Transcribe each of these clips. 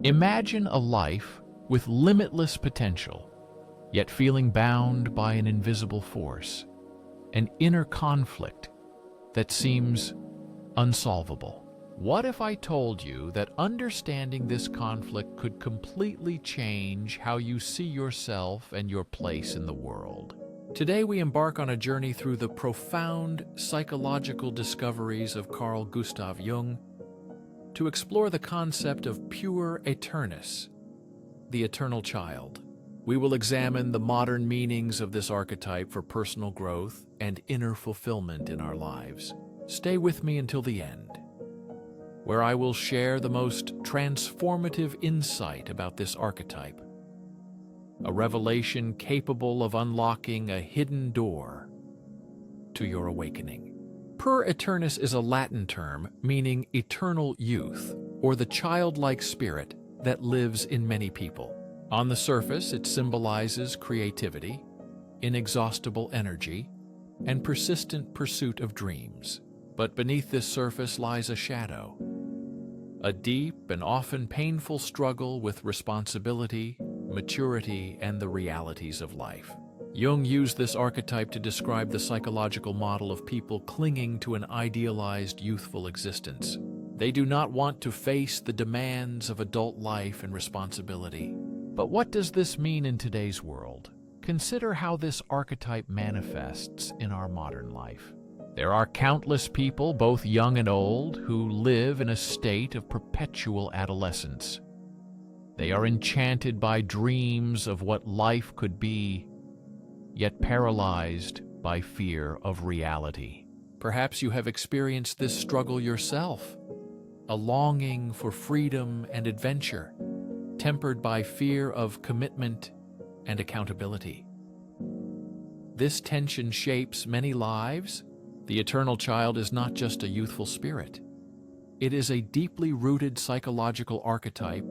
Imagine a life with limitless potential, yet feeling bound by an invisible force, an inner conflict that seems unsolvable. What if I told you that understanding this conflict could completely change how you see yourself and your place in the world? Today we embark on a journey through the profound psychological discoveries of Carl Gustav Jung to explore the concept of Puer Aeternus, the eternal child. We will examine the modern meanings of this archetype for personal growth and inner fulfillment in our lives. Stay with me until the end, where I will share the most transformative insight about this archetype, a revelation capable of unlocking a hidden door to your awakening. Puer Aeternus is a Latin term meaning eternal youth, or the childlike spirit that lives in many people. On the surface, it symbolizes creativity, inexhaustible energy, and persistent pursuit of dreams. But beneath this surface lies a shadow, a deep and often painful struggle with responsibility, maturity, and the realities of life. Jung used this archetype to describe the psychological model of people clinging to an idealized youthful existence. They do not want to face the demands of adult life and responsibility. But what does this mean in today's world? Consider how this archetype manifests in our modern life. There are countless people, both young and old, who live in a state of perpetual adolescence. They are enchanted by dreams of what life could be, yet paralyzed by fear of reality. Perhaps you have experienced this struggle yourself, a longing for freedom and adventure, tempered by fear of commitment and accountability. This tension shapes many lives. The eternal child is not just a youthful spirit. It is a deeply rooted psychological archetype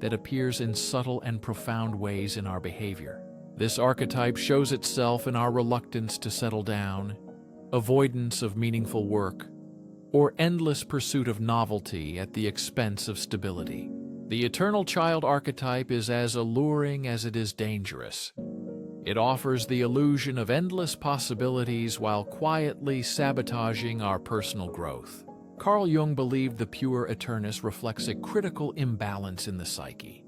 that appears in subtle and profound ways in our behavior. This archetype shows itself in our reluctance to settle down, avoidance of meaningful work, or endless pursuit of novelty at the expense of stability. The eternal child archetype is as alluring as it is dangerous. It offers the illusion of endless possibilities while quietly sabotaging our personal growth. Carl Jung believed the Puer Aeternus reflects a critical imbalance in the psyche.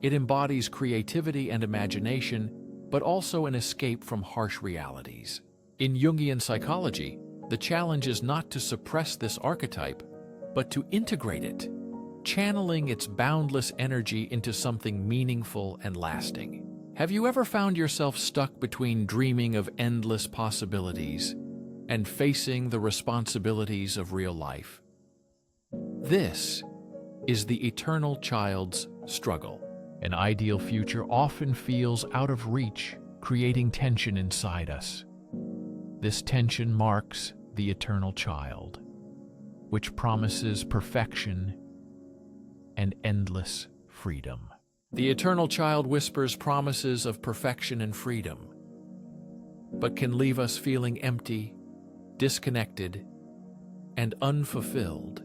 It embodies creativity and imagination, but also an escape from harsh realities. In Jungian psychology, the challenge is not to suppress this archetype, but to integrate it, channeling its boundless energy into something meaningful and lasting. Have you ever found yourself stuck between dreaming of endless possibilities and facing the responsibilities of real life? This is the eternal child's struggle. An ideal future often feels out of reach, creating tension inside us. This tension marks the eternal child, which promises perfection and endless freedom. The eternal child whispers promises of perfection and freedom, but can leave us feeling empty, disconnected, and unfulfilled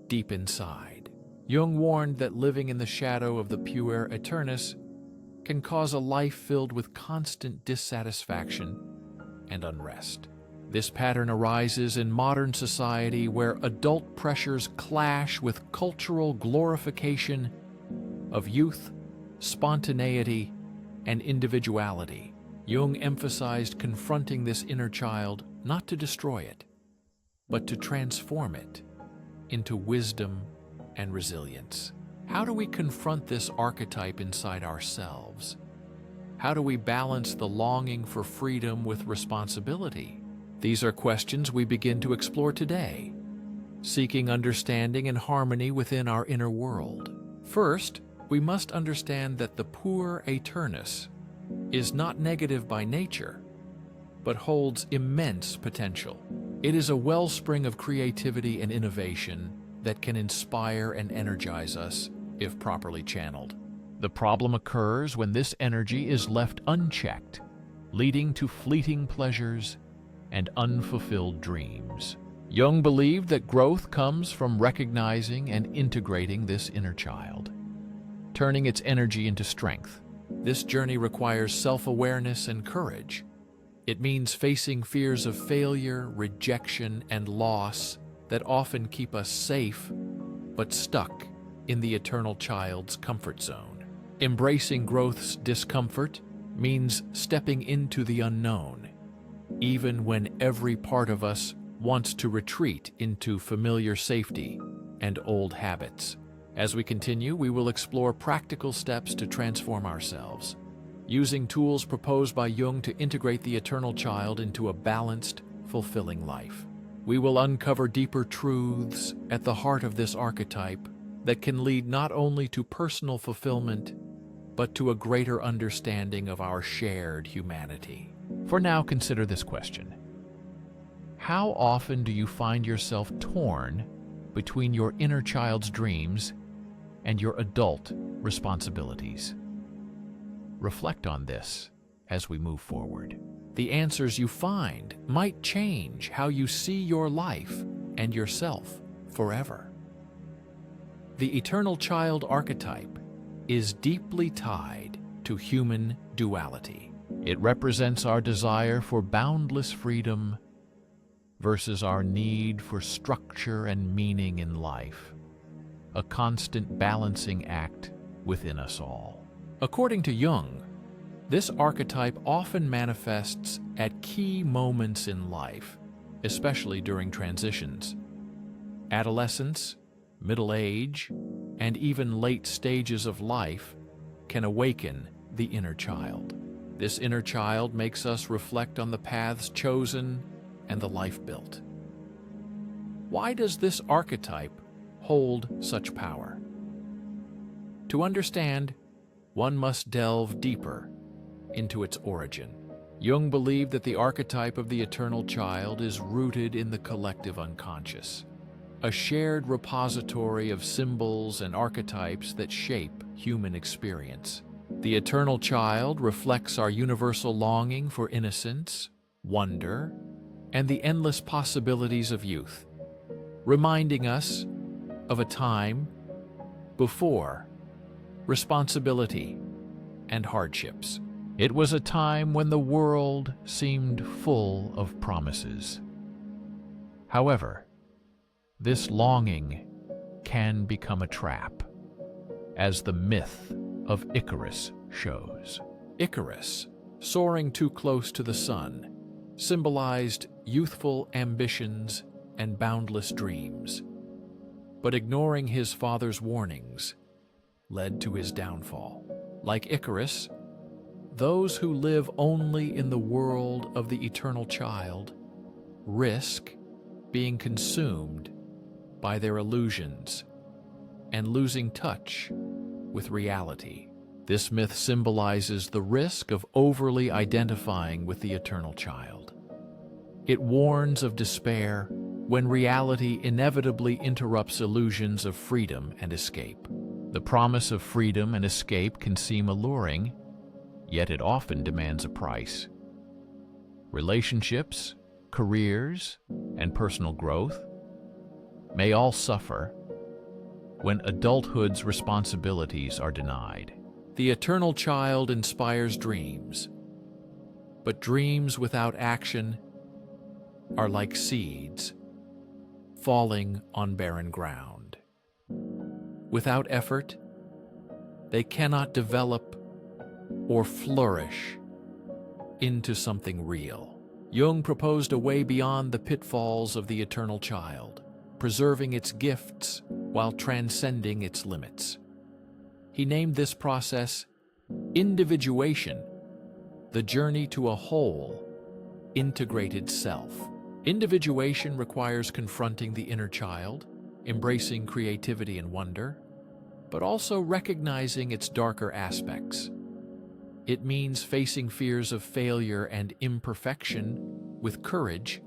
deep inside. Jung warned that living in the shadow of the Puer Aeternus can cause a life filled with constant dissatisfaction and unrest. This pattern arises in modern society where adult pressures clash with cultural glorification of youth, spontaneity, and individuality. Jung emphasized confronting this inner child not to destroy it, but to transform it into wisdom and resilience. How do we confront this archetype inside ourselves? How do we balance the longing for freedom with responsibility? These are questions we begin to explore today, seeking understanding and harmony within our inner world. First, we must understand that the Puer Aeternus is not negative by nature, but holds immense potential. It is a wellspring of creativity and innovation that can inspire and energize us if properly channeled. The problem occurs when this energy is left unchecked, leading to fleeting pleasures and unfulfilled dreams. Jung believed that growth comes from recognizing and integrating this inner child. turning its energy into strength. This journey requires self-awareness and courage. It means facing fears of failure, rejection, and loss that often keep us safe, but stuck in the eternal child's comfort zone. Embracing growth's discomfort means stepping into the unknown, even when every part of us wants to retreat into familiar safety and old habits. As we continue, we will explore practical steps to transform ourselves, using tools proposed by Jung to integrate the eternal child into a balanced, fulfilling life. We will uncover deeper truths at the heart of this archetype that can lead not only to personal fulfillment, but to a greater understanding of our shared humanity. For now, consider this question. How often do you find yourself torn between your inner child's dreams and your adult responsibilities? Reflect on this as we move forward. The answers you find might change how you see your life and yourself forever. The eternal child archetype is deeply tied to human duality. It represents our desire for boundless freedom versus our need for structure and meaning in life, a constant balancing act within us all. According to Jung, this archetype often manifests at key moments in life, especially during transitions. Adolescence, middle age, and even late stages of life can awaken the inner child. This inner child makes us reflect on the paths chosen and the life built. Why does this archetype hold such power? To understand, one must delve deeper into its origin. Jung believed that the archetype of the eternal child is rooted in the collective unconscious, a shared repository of symbols and archetypes that shape human experience. The eternal child reflects our universal longing for innocence, wonder, and the endless possibilities of youth, reminding us of a time before responsibility and hardships. It was a time when the world seemed full of promises. However, this longing can become a trap, as the myth of Icarus shows. Icarus, soaring too close to the sun, symbolized youthful ambitions and boundless dreams. But ignoring his father's warnings led to his downfall. Like Icarus, those who live only in the world of the eternal child risk being consumed by their illusions and losing touch with reality. This myth symbolizes the risk of overly identifying with the eternal child. It warns of despair when reality inevitably interrupts illusions of freedom and escape. The promise of freedom and escape can seem alluring, yet it often demands a price. Relationships, careers, and personal growth may all suffer when adulthood's responsibilities are denied. The eternal child inspires dreams, but dreams without action are like seeds falling on barren ground. Without effort, they cannot develop or flourish into something real. Jung proposed a way beyond the pitfalls of the eternal child, preserving its gifts while transcending its limits. He named this process individuation, the journey to a whole, integrated self. Individuation requires confronting the inner child, embracing creativity and wonder, but also recognizing its darker aspects. It means facing fears of failure and imperfection with courage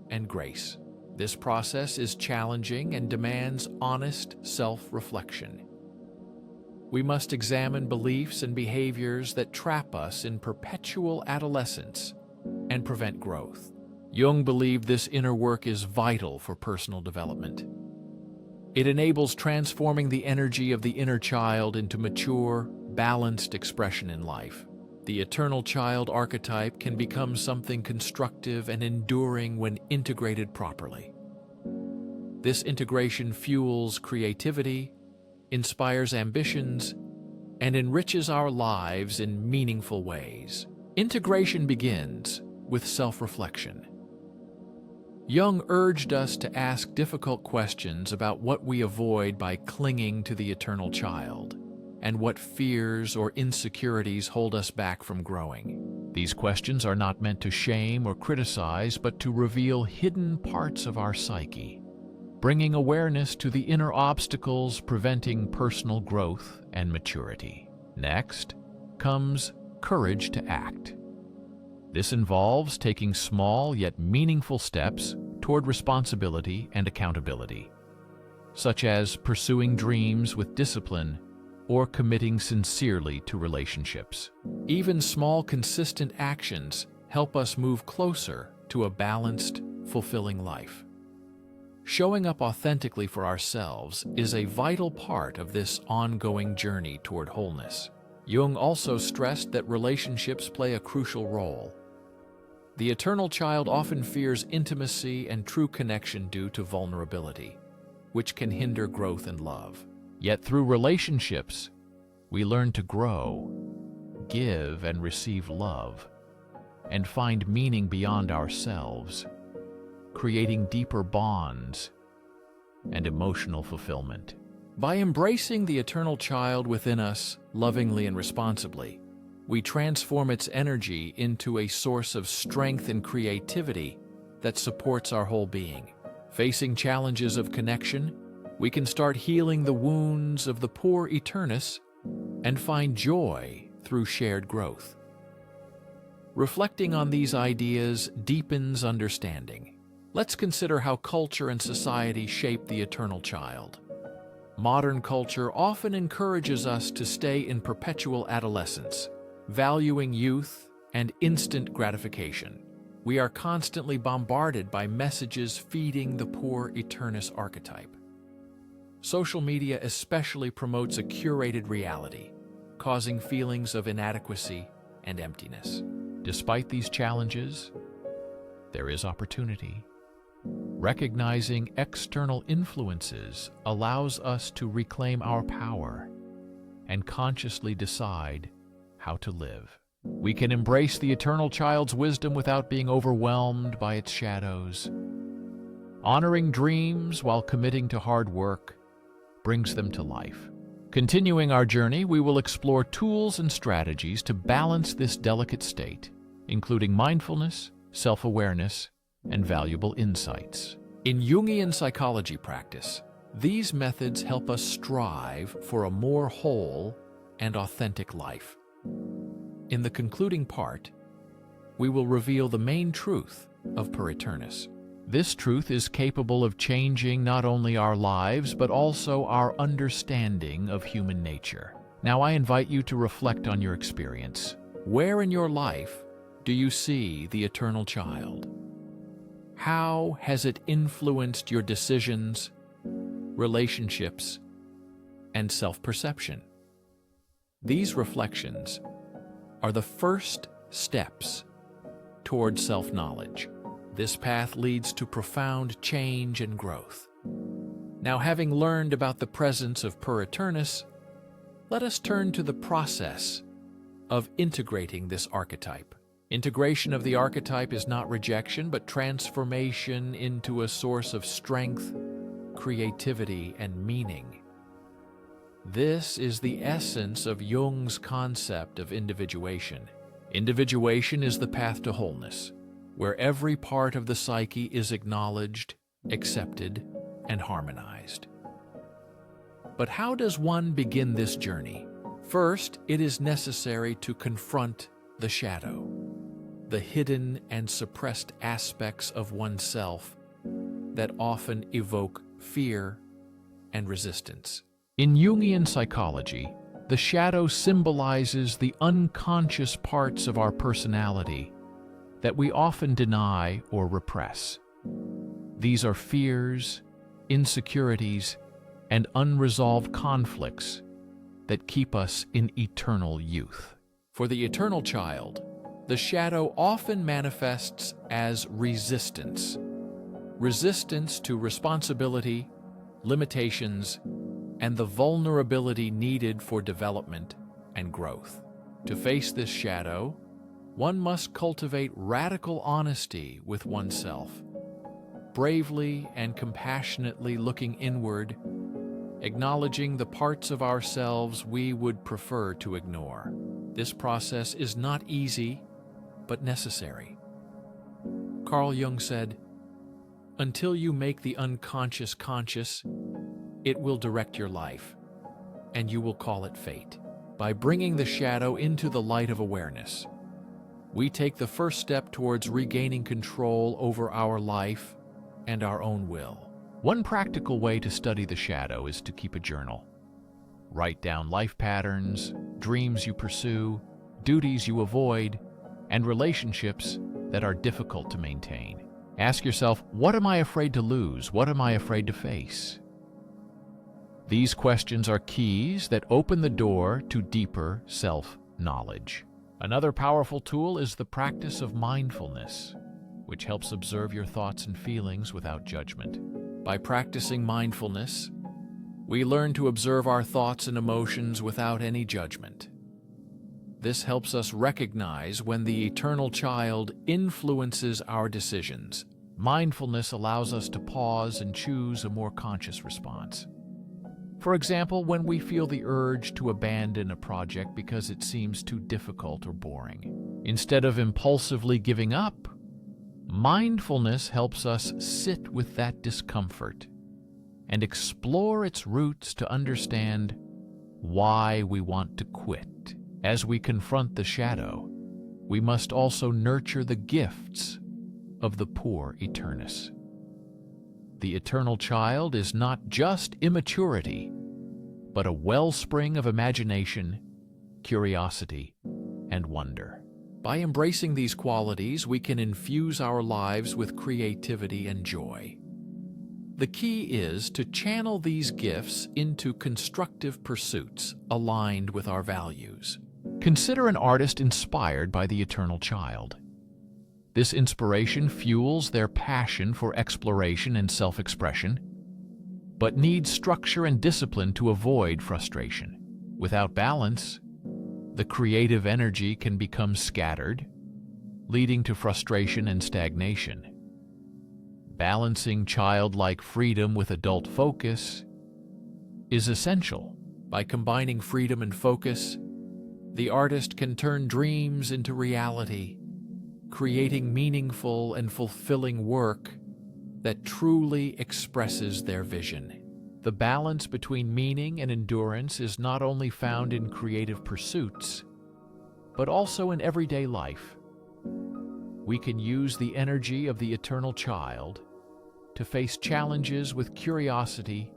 and grace. This process is challenging and demands honest self-reflection. We must examine beliefs and behaviors that trap us in perpetual adolescence and prevent growth. Jung believed this inner work is vital for personal development. It enables transforming the energy of the inner child into mature, balanced expression in life. The eternal child archetype can become something constructive and enduring when integrated properly. This integration fuels creativity, inspires ambitions, and enriches our lives in meaningful ways. Integration begins with self-reflection. Jung urged us to ask difficult questions about what we avoid by clinging to the eternal child, and what fears or insecurities hold us back from growing. These questions are not meant to shame or criticize, but to reveal hidden parts of our psyche, bringing awareness to the inner obstacles preventing personal growth and maturity. Next comes courage to act. This involves taking small yet meaningful steps toward responsibility and accountability, such as pursuing dreams with discipline or committing sincerely to relationships. Even small, consistent actions help us move closer to a balanced, fulfilling life. Showing up authentically for ourselves is a vital part of this ongoing journey toward wholeness. Jung also stressed that relationships play a crucial role. The eternal child often fears intimacy and true connection due to vulnerability, which can hinder growth and love. Yet through relationships, we learn to grow, give and receive love, and find meaning beyond ourselves, creating deeper bonds and emotional fulfillment. By embracing the eternal child within us lovingly and responsibly, we transform its energy into a source of strength and creativity that supports our whole being. Facing challenges of connection, we can start healing the wounds of the Puer Aeternus and find joy through shared growth. Reflecting on these ideas deepens understanding. Let's consider how culture and society shape the eternal child. Modern culture often encourages us to stay in perpetual adolescence, valuing youth and instant gratification. We are constantly bombarded by messages feeding the Puer Aeternus archetype. Social media especially promotes a curated reality, causing feelings of inadequacy and emptiness. Despite these challenges, there is opportunity. Recognizing external influences allows us to reclaim our power and consciously decide how to live. We can embrace the eternal child's wisdom without being overwhelmed by its shadows. Honoring dreams while committing to hard work brings them to life. Continuing our journey, we will explore tools and strategies to balance this delicate state, including mindfulness, self-awareness, and valuable insights. In Jungian psychology practice, these methods help us strive for a more whole and authentic life. In the concluding part, we will reveal the main truth of Puer Aeternus. This truth is capable of changing not only our lives, but also our understanding of human nature. Now I invite you to reflect on your experience. Where in your life do you see the eternal child? How has it influenced your decisions, relationships, and self-perception? These reflections are the first steps toward self-knowledge. This path leads to profound change and growth. Now, having learned about the presence of Puer Aeternus, let us turn to the process of integrating this archetype. Integration of the archetype is not rejection, but transformation into a source of strength, creativity, and meaning. This is the essence of Jung's concept of individuation. Individuation is the path to wholeness, where every part of the psyche is acknowledged, accepted, and harmonized. But how does one begin this journey? First, it is necessary to confront the shadow, the hidden and suppressed aspects of oneself that often evoke fear and resistance. In Jungian psychology, the shadow symbolizes the unconscious parts of our personality that we often deny or repress. These are fears, insecurities, and unresolved conflicts that keep us in eternal youth. For the eternal child, the shadow often manifests as resistance. Resistance to responsibility, limitations, and the vulnerability needed for development and growth. To face this shadow, one must cultivate radical honesty with oneself, bravely and compassionately looking inward, acknowledging the parts of ourselves we would prefer to ignore. This process is not easy, but necessary. Carl Jung said, "Until you make the unconscious conscious, it will direct your life, and you will call it fate." By bringing the shadow into the light of awareness, we take the first step towards regaining control over our life and our own will. One practical way to study the shadow is to keep a journal. Write down life patterns, dreams you pursue, duties you avoid, and relationships that are difficult to maintain. Ask yourself, what am I afraid to lose? What am I afraid to face? These questions are keys that open the door to deeper self-knowledge. Another powerful tool is the practice of mindfulness, which helps observe your thoughts and feelings without judgment. By practicing mindfulness, we learn to observe our thoughts and emotions without any judgment. This helps us recognize when the eternal child influences our decisions. Mindfulness allows us to pause and choose a more conscious response. For example, when we feel the urge to abandon a project because it seems too difficult or boring. Instead of impulsively giving up, mindfulness helps us sit with that discomfort and explore its roots to understand why we want to quit. As we confront the shadow, we must also nurture the gifts of the Puer Aeternus. The eternal child is not just immaturity, but a wellspring of imagination, curiosity, and wonder. By embracing these qualities, we can infuse our lives with creativity and joy. The key is to channel these gifts into constructive pursuits aligned with our values. Consider an artist inspired by the eternal child. This inspiration fuels their passion for exploration and self-expression, but needs structure and discipline to avoid frustration. Without balance, the creative energy can become scattered, leading to frustration and stagnation. Balancing childlike freedom with adult focus is essential. By combining freedom and focus, the artist can turn dreams into reality, creating meaningful and fulfilling work that truly expresses their vision. The balance between meaning and endurance is not only found in creative pursuits, but also in everyday life. We can use the energy of the eternal child to face challenges with curiosity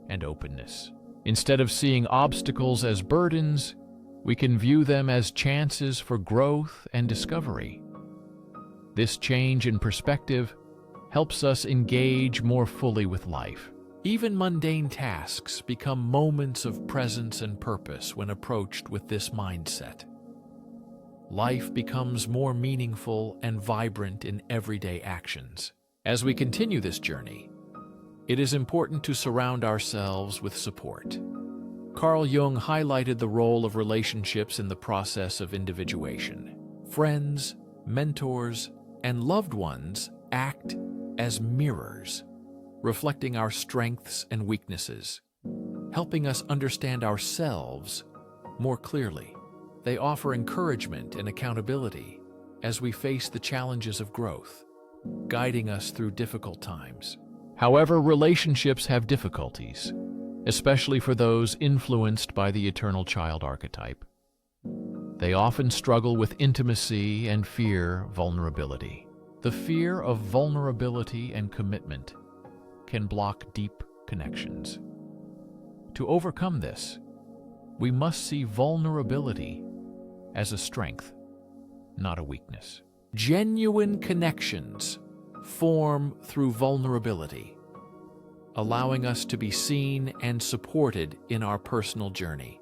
and openness. Instead of seeing obstacles as burdens, we can view them as chances for growth and discovery. This change in perspective helps us engage more fully with life. Even mundane tasks become moments of presence and purpose when approached with this mindset. Life becomes more meaningful and vibrant in everyday actions. As we continue this journey, it is important to surround ourselves with support. Carl Jung highlighted the role of relationships in the process of individuation. Friends, mentors, and loved ones act as mirrors, reflecting our strengths and weaknesses, helping us understand ourselves more clearly. They offer encouragement and accountability as we face the challenges of growth, guiding us through difficult times. However, relationships have difficulties, especially for those influenced by the eternal child archetype. They often struggle with intimacy and fear vulnerability. The fear of vulnerability and commitment can block deep connections. To overcome this, we must see vulnerability as a strength, not a weakness. Genuine connections form through vulnerability, allowing us to be seen and supported in our personal journey.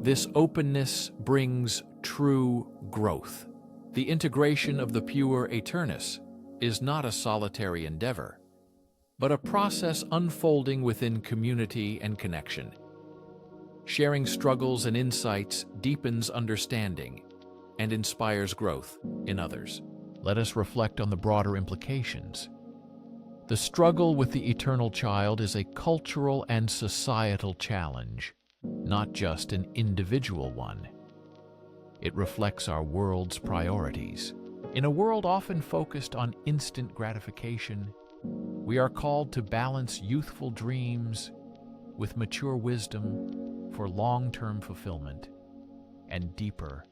This openness brings true growth. The integration of the Puer Aeternus is not a solitary endeavor, but a process unfolding within community and connection. Sharing struggles and insights deepens understanding and inspires growth in others. Let us reflect on the broader implications. The struggle with the eternal child is a cultural and societal challenge, not just an individual one. It reflects our world's priorities. In a world often focused on instant gratification, we are called to balance youthful dreams with mature wisdom for long-term fulfillment and deeper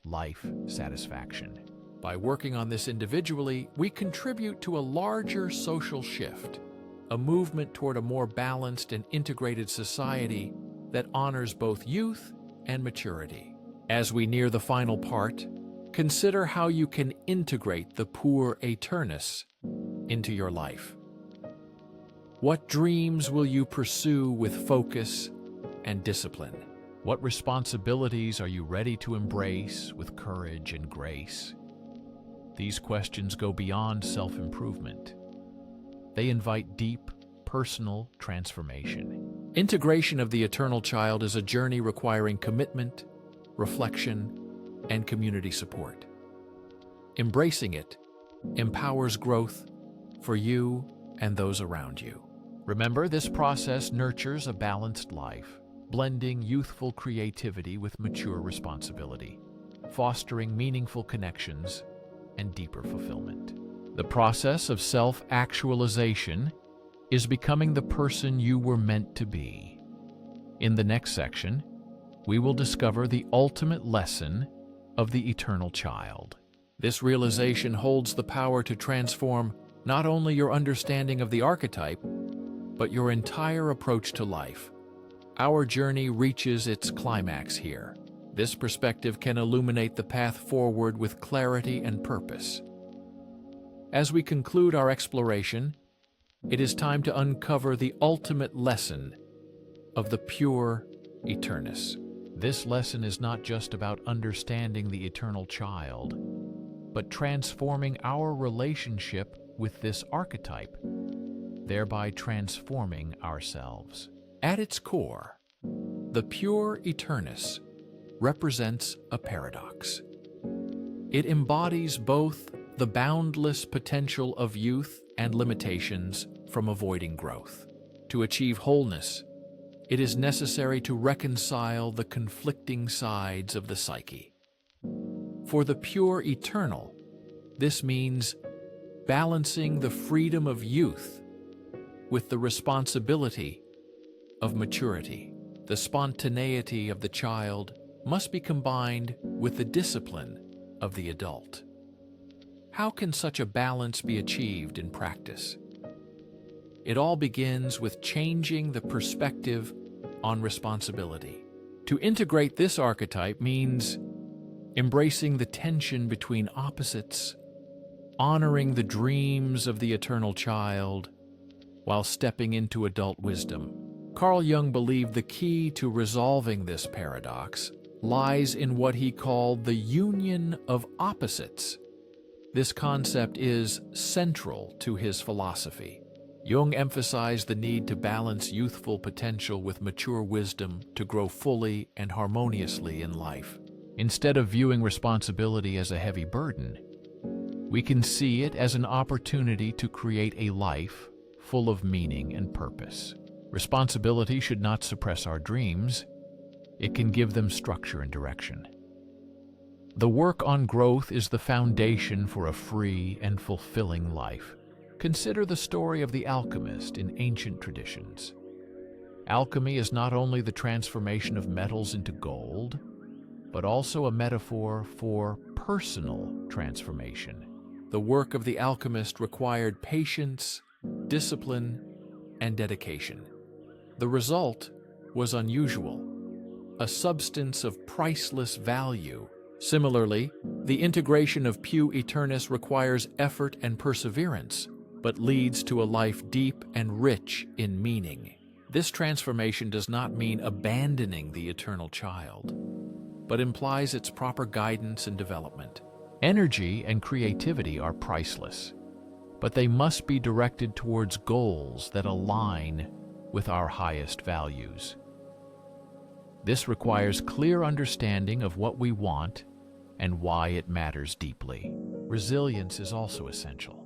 life satisfaction. By working on this individually, we contribute to a larger social shift, a movement toward a more balanced and integrated society that honors both youth and maturity. As we near the final part, consider how you can integrate the Puer Aeternus into your life. What dreams will you pursue with focus and discipline? What responsibilities are you ready to embrace with courage and grace? These questions go beyond self-improvement. They invite deep, personal transformation. Integration of the eternal child is a journey requiring commitment, reflection, and community support. Embracing it empowers growth for you and those around you. Remember, this process nurtures a balanced life, blending youthful creativity with mature responsibility, fostering meaningful connections and deeper fulfillment. The process of self-actualization is becoming the person you were meant to be. In the next section, we will discover the ultimate lesson of the eternal child. This realization holds the power to transform not only your understanding of the archetype, but your entire approach to life. Our journey reaches its climax here. This perspective can illuminate the path forward with clarity and purpose. As we conclude our exploration, it is time to uncover the ultimate lesson of the Puer Aeternus. This lesson is not just about understanding the eternal child, but transforming our relationship with this archetype, thereby transforming ourselves. At its core, the Puer Aeternus represents a paradox. It embodies both the boundless potential of youth and limitations from avoiding growth. To achieve wholeness, it is necessary to reconcile the conflicting sides of the psyche. For the pure eternal, this means balancing the freedom of youth with the responsibility of maturity. The spontaneity of the child must be combined with the discipline of the adult. How can such a balance be achieved in practice? It all begins with changing the perspective on responsibility. To integrate this archetype means embracing the tension between opposites, honoring the dreams of the eternal child, while stepping into adult wisdom. Carl Jung believed the key to resolving this paradox lies in what he called the union of opposites. This concept is central to his philosophy. Jung emphasized the need to balance youthful potential with mature wisdom to grow fully and harmoniously in life. Instead of viewing responsibility as a heavy burden, we can see it as an opportunity to create a life full of meaning and purpose. Responsibility should not suppress our dreams. It can give them structure and direction. The work on growth is the foundation for a free and fulfilling life. Consider the story of the alchemist in ancient traditions. Alchemy is not only the transformation of metals into gold, but also a metaphor for personal transformation. The work of the alchemist required patience, discipline, and dedication. The result was unusual, a substance of priceless value. Similarly, the integration of Puer Aeternus requires effort and perseverance, but leads to a life deep and rich in meaning. This transformation does not mean abandoning the eternal child, but implies its proper guidance and development. Energy and creativity are priceless, but they must be directed towards goals that align with our highest values. This requires clear understanding of what we want and why it matters deeply. Resilience is also essential.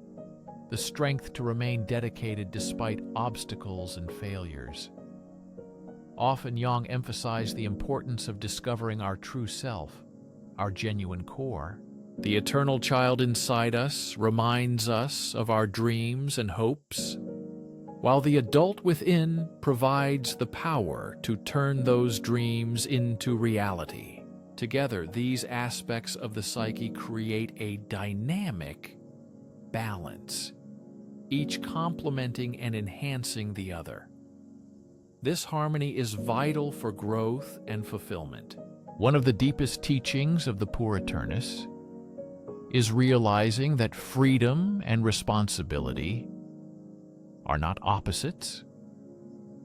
The strength to remain dedicated despite obstacles and failures. Often Jung emphasized the importance of discovering our true self, our genuine core. The eternal child inside us reminds us of our dreams and hopes, while the adult within provides the power to turn those dreams into reality. Together, these aspects of the psyche create a dynamic balance, each complementing and enhancing the other. This harmony is vital for growth and fulfillment. One of the deepest teachings of the Puer Aeternus is realizing that freedom and responsibility are not opposites,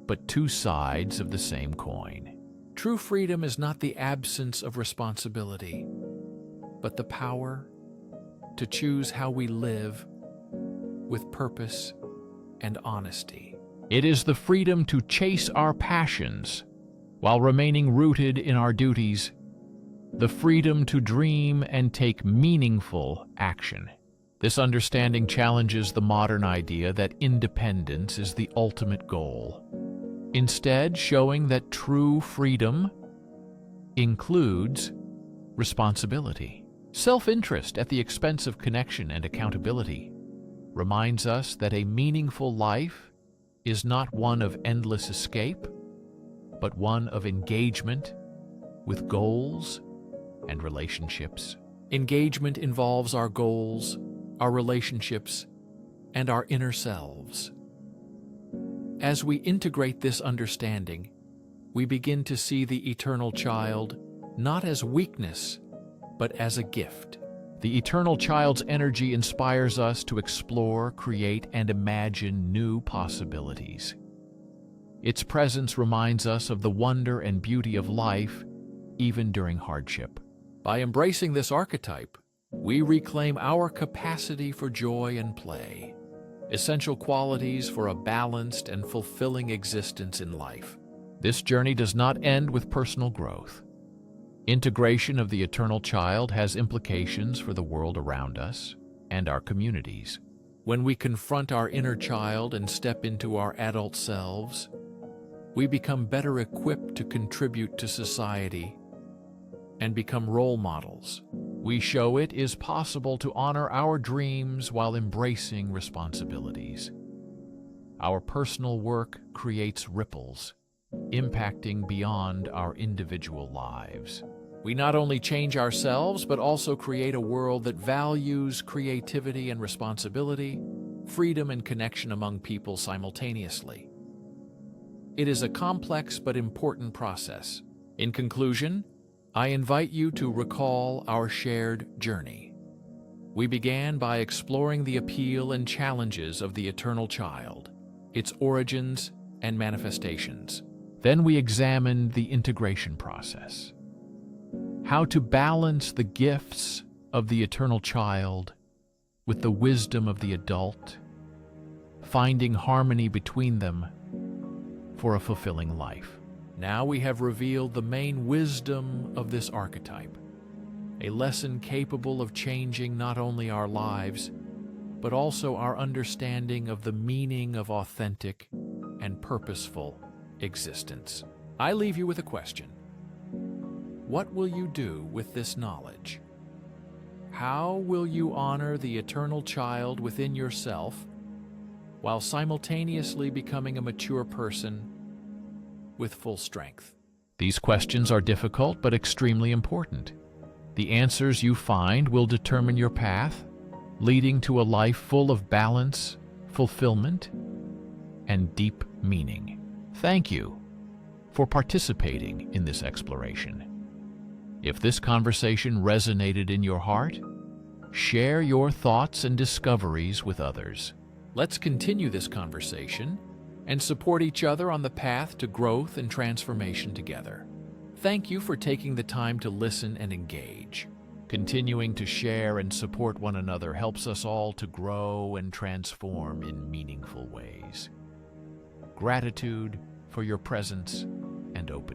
but two sides of the same coin. True freedom is not the absence of responsibility, but the power to choose how we live with purpose and honesty. It is the freedom to chase our passions while remaining rooted in our duties, the freedom to dream and take meaningful action. This understanding challenges the modern idea that independence is the ultimate goal, instead showing that true freedom includes responsibility. Self-interest at the expense of connection and accountability reminds us that a meaningful life is not one of endless escape, but one of engagement with goals and relationships. Engagement involves our goals, our relationships, and our inner selves. As we integrate this understanding, we begin to see the eternal child not as weakness, but as a gift. The eternal child's energy inspires us to explore, create, and imagine new possibilities. Its presence reminds us of the wonder and beauty of life, even during hardship. By embracing this archetype, we reclaim our capacity for joy and play, essential qualities for a balanced and fulfilling existence in life. This journey does not end with personal growth. Integration of the eternal child has implications for the world around us and our communities. When we confront our inner child and step into our adult selves, we become better equipped to contribute to society and become role models. We show it is possible to honor our dreams while embracing responsibilities. Our personal work creates ripples, impacting beyond our individual lives. We not only change ourselves, but also create a world that values creativity and responsibility, freedom and connection among people simultaneously. It is a complex but important process. In conclusion, I invite you to recall our shared journey. We began by exploring the appeal and challenges of the eternal child, its origins and manifestations. Then we examined the integration process, how to balance the gifts of the eternal child with the wisdom of the adult, finding harmony between them for a fulfilling life. Now we have revealed the main wisdom of this archetype, a lesson capable of changing not only our lives, but also our understanding of the meaning of authentic and purposeful existence. I leave you with a question. What will you do with this knowledge? How will you honor the eternal child within yourself while simultaneously becoming a mature person with full strength? These questions are difficult but extremely important. The answers you find will determine your path, leading to a life full of balance, fulfillment, and deep meaning. Thank you for participating in this exploration. If this conversation resonated in your heart, share your thoughts and discoveries with others. Let's continue this conversation and support each other on the path to growth and transformation together. Thank you for taking the time to listen and engage. Continuing to share and support one another helps us all to grow and transform in meaningful ways. Gratitude for your presence and openness.